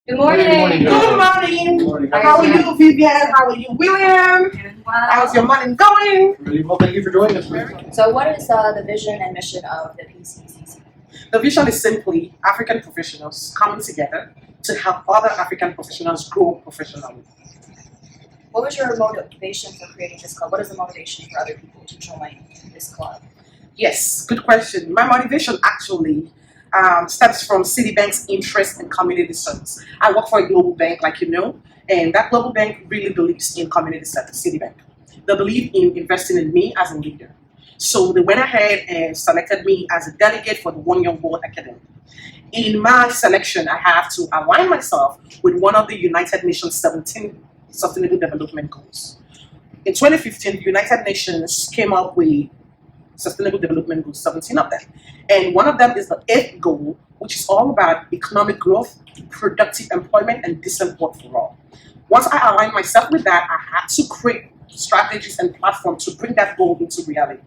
Good morning. Good morning. Good morning. Good morning. How are you, Vivian? How are you, William? Wow. How's your morning going? Really well, thank you for joining us. So, what is the vision and mission of the PCCC? The vision is simply African professionals coming together to help other African professionals grow professionally. What was your motivation for creating this club? What is the motivation for other people to join this club? Yes, good question. My motivation actually stems from Citibank's interest in community service. I work for a global bank, like you know, and that global bank really believes in community service, Citibank. They believe in investing in me as a leader. So they went ahead and selected me as a delegate for the One Young World Academy. In my selection, I have to align myself with one of the United Nations 17 Sustainable Development Goals. In 2015, the United Nations came up with Sustainable Development Goals, 17 of them. And one of them is the 8th goal, which is all about economic growth, productive employment, and decent work for all. Once I aligned myself with that, I had to create strategies and platforms to bring that goal into reality.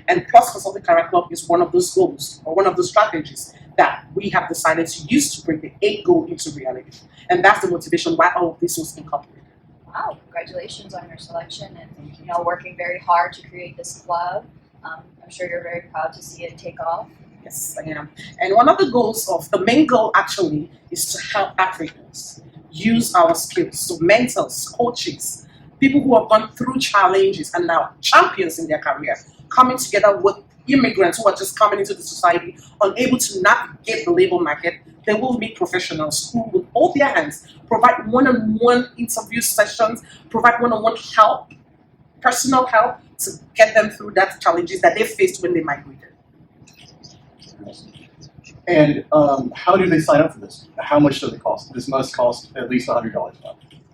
And Plus Consulting Career Club is one of those goals, or one of those strategies that we have decided to use to bring the 8th goal into reality. And that's the motivation why all of this was incorporated. Wow! Congratulations on your selection and working very hard to create this club. I'm sure you're very proud to see it take off. Yes, I am. And one of the main goal actually is to help Africans use our skills. So mentors, coaches, people who have gone through challenges and now champions in their career, coming together with immigrants who are just coming into the society, unable to navigate the labor market. They will meet professionals who will hold their hands, provide one-on-one interview sessions, provide one-on-one help, personal help to get them through that challenges that they faced when they migrated. And how do they sign up for this? How much does it cost? This must cost at least $100 a month.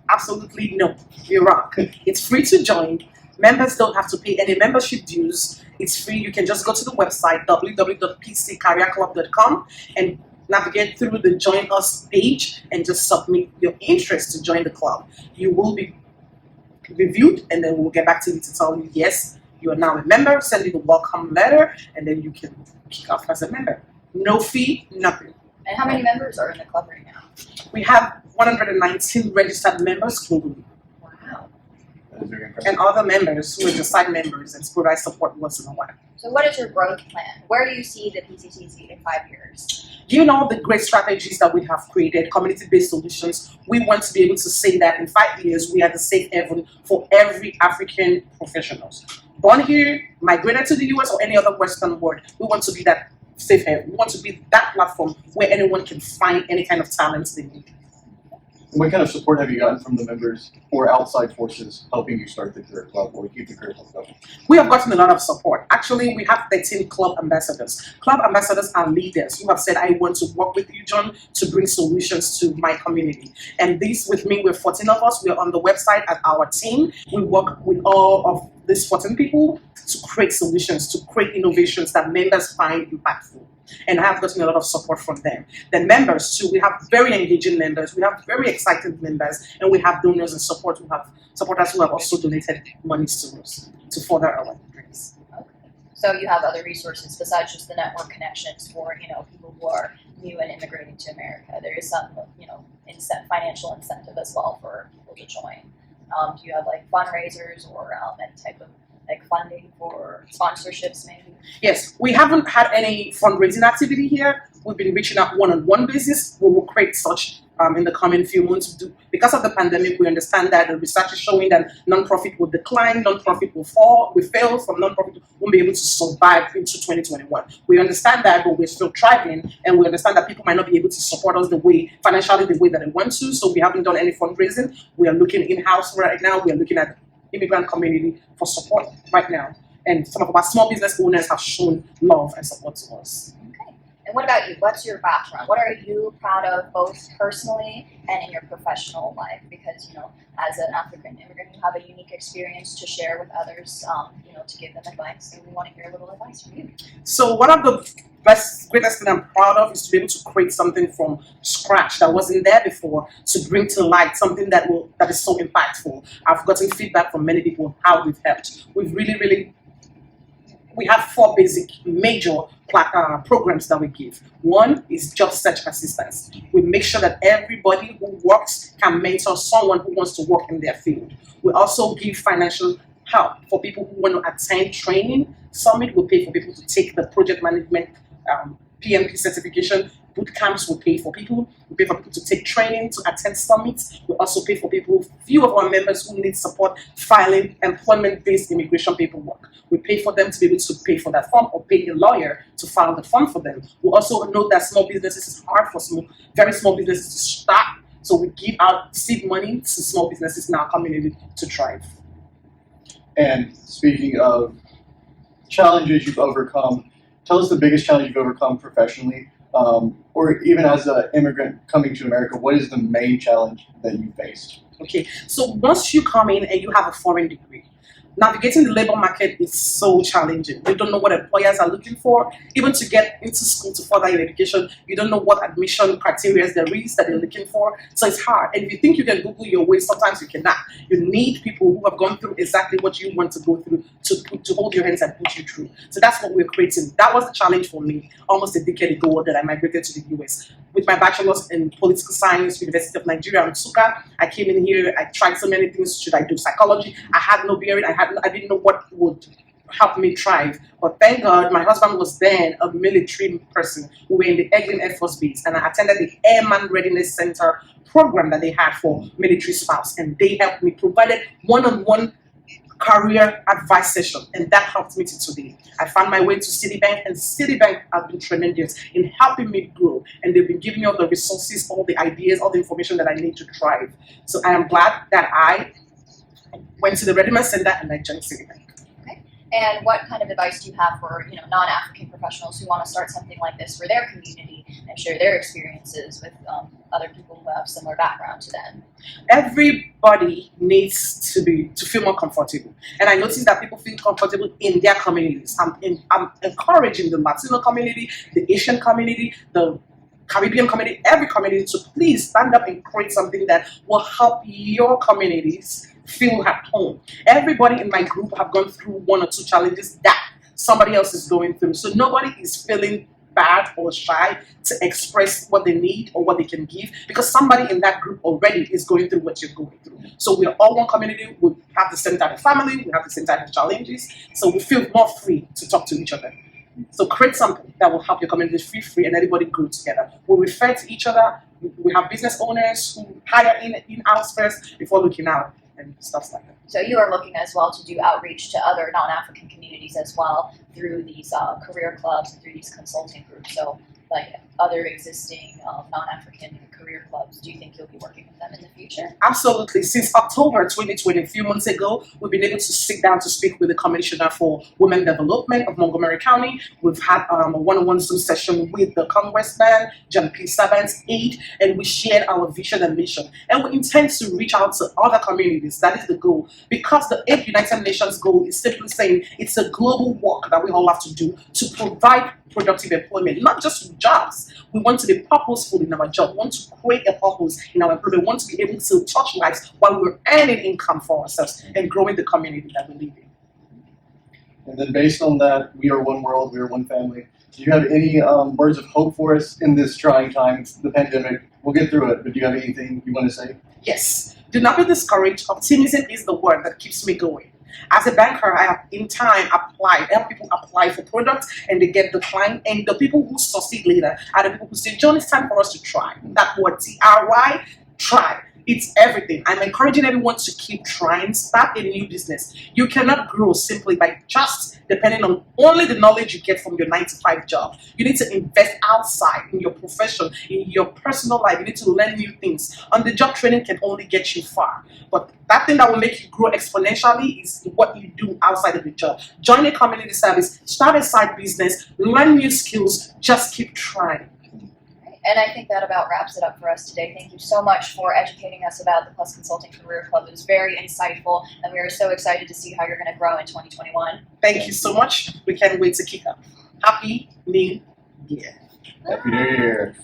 Absolutely no, you're wrong. It's free to join. Members don't have to pay any membership dues. It's free. You can just go to the website www.pccareerclub.com and navigate through the Join Us page and just submit your interest to join the club. You will be reviewed and then we'll get back to you to tell you, yes, you are now a member, send you the welcome letter, and then you can kick off as a member. No fee, nothing. And how many members are in the club right now? We have 119 registered members globally. Wow. That is very impressive. And other members who are just side members and provide support once in a while. So, what is your growth plan? Where do you see the PCCC in 5 years? Given all the great strategies that we have created, community-based solutions, we want to be able to say that in 5 years, we are the safe haven for every African professionals. Born here, migrated to the US or any other Western world, we want to be that safe haven. We want to be that platform where anyone can find any kind of talents they need. What kind of support have you gotten from the members or outside forces helping you start the career club or keep the career club going? We have gotten a lot of support. Actually, we have 13 club ambassadors. Club ambassadors are leaders who have said, I want to work with you, John, to bring solutions to my community. And this with me, we're 14 of us. We're on the website as our team. We work with all of these 14 people to create solutions, to create innovations that members find impactful. And I have gotten a lot of support from them. The members too, we have very engaging members, we have very excited members, and we have donors and supporters who have also donated money to us to further our dreams. Okay. So you have other resources besides just the network connections for people who are new and immigrating to America. There is some financial incentive as well for people to join. Do you have like fundraisers or any type of funding for sponsorships maybe? Yes, we haven't had any fundraising activity here. We've been reaching out one-on-one basis. We will create such in the coming few months. Because of the pandemic, we understand that the research is showing that non-profit will decline, non-profit will fall, we fail from non-profit, won't be able to survive into 2021. We understand that, but we're still thriving, and we understand that people might not be able to support us financially the way that they want to, so we haven't done any fundraising. We are looking in-house right now. We are looking at immigrant community for support right now. And some of our small business owners have shown love and support to us. Okay. And what about you? What's your background? What are you proud of both personally and in your professional life? Because, as an African immigrant, you have a unique experience to share with others, to give them advice. And we want to hear a little advice from you. So one of the greatest thing I'm proud of is to be able to create something from scratch that wasn't there before, to bring to light something that is so impactful. I've gotten feedback from many people how we've helped. We've really we have four basic major programs that we give. One is job search assistance. We make sure that everybody who works can mentor someone who wants to work in their field. We also give financial help for people who want to attend training. Summit will pay for people to take the project management PMP certification. Boot camps will pay for people. We pay for people to take training, to attend summits. We also pay for people, few of our members who need support filing employment-based immigration paperwork. We pay for them to be able to pay for that form or pay a lawyer to file the form for them. We also know that small businesses is hard for very small businesses to start. So we give out seed money to small businesses in our community to thrive. And speaking of challenges you've overcome, tell us the biggest challenge you've overcome professionally, or even as an immigrant coming to America. What is the main challenge that you faced? Okay, so once you come in and you have a foreign degree, navigating the labor market is so challenging. You don't know what employers are looking for. Even to get into school to further your education, you don't know what admission criteria there is that they're looking for. So it's hard. And if you think you can Google your way, sometimes you cannot. You need people who have gone through exactly what you want to go through to hold your hands and push you through. So that's what we're creating. That was the challenge for me almost a decade ago that I migrated to the US. With my bachelor's in political science, University of Nigeria, Nsukka, I came in here, I tried so many things. Should I do psychology? I had no bearing. I didn't know what would help me thrive. But thank God, my husband was then a military person. We were in the Eglin Air Force Base, and I attended the Airman Readiness Center program that they had for military spouse, and they helped me, provided one-on-one career advice session, and that helped me to today. I found my way to Citibank, and Citibank have been tremendous in helping me grow, and they've been giving me all the resources, all the ideas, all the information that I need to thrive. So I am glad that I went to the Readiness Center and I joined Citibank. And what kind of advice do you have for non-African professionals who want to start something like this for their community and share their experiences with other people who have similar background to them? Everybody needs to feel more comfortable, and I noticed that people feel comfortable in their communities. I'm encouraging the Latino community, the Asian community, the Caribbean community, every community to please stand up and create something that will help your communities feel at home. Everybody in my group have gone through one or two challenges that somebody else is going through. So nobody is feeling bad or shy to express what they need or what they can give, because somebody in that group already is going through what you're going through. So we're all one community. We have the same type of family. We have the same type of challenges. So we feel more free to talk to each other. So create something that will help your community feel free and everybody grow together. We refer to each other. We have business owners who hire in-house first before looking out and stuff like that. So you are looking as well to do outreach to other non-African communities as well through these career clubs and through these consulting groups. So like other existing non-African career clubs, do you think you'll be working with them in the future? Absolutely. Since October 2020, a few months ago, we've been able to sit down to speak with the Commissioner for Women Development of Montgomery County. We've had a one-on-one Zoom session with the Congressman, John P. Savant's aide, and we shared our vision and mission. And we intend to reach out to other communities. That is the goal. Because the 8th United Nations goal is simply saying it's a global work that we all have to do to provide productive employment, not just jobs. We want to be purposeful in our job. We want to create a purpose in our employment. We want to be able to touch lives while we're earning income for ourselves and growing the community that we live in. And then based on that, we are one world, we are one family. Do you have any words of hope for us in this trying time? It's the pandemic. We'll get through it, but do you have anything you want to say? Yes. Do not be discouraged. Optimism is the word that keeps me going. As a banker, I have in time applied, help people apply for products and they get declined. And the people who succeed later are the people who say, John, it's time for us to try. That word, TRY, try. It's everything. I'm encouraging everyone to keep trying. Start a new business. You cannot grow simply by just depending on only the knowledge you get from your 9-to-5 job. You need to invest outside in your profession, in your personal life. You need to learn new things. On-the-job training can only get you far. But that thing that will make you grow exponentially is what you do outside of the job. Join a community service, start a side business, learn new skills, just keep trying. And I think that about wraps it up for us today. Thank you so much for educating us about the Plus Consulting Career Club. It was very insightful, and we are so excited to see how you're going to grow in 2021. Thank you so much. We can't wait to kick off. Happy New Year. Happy New Year.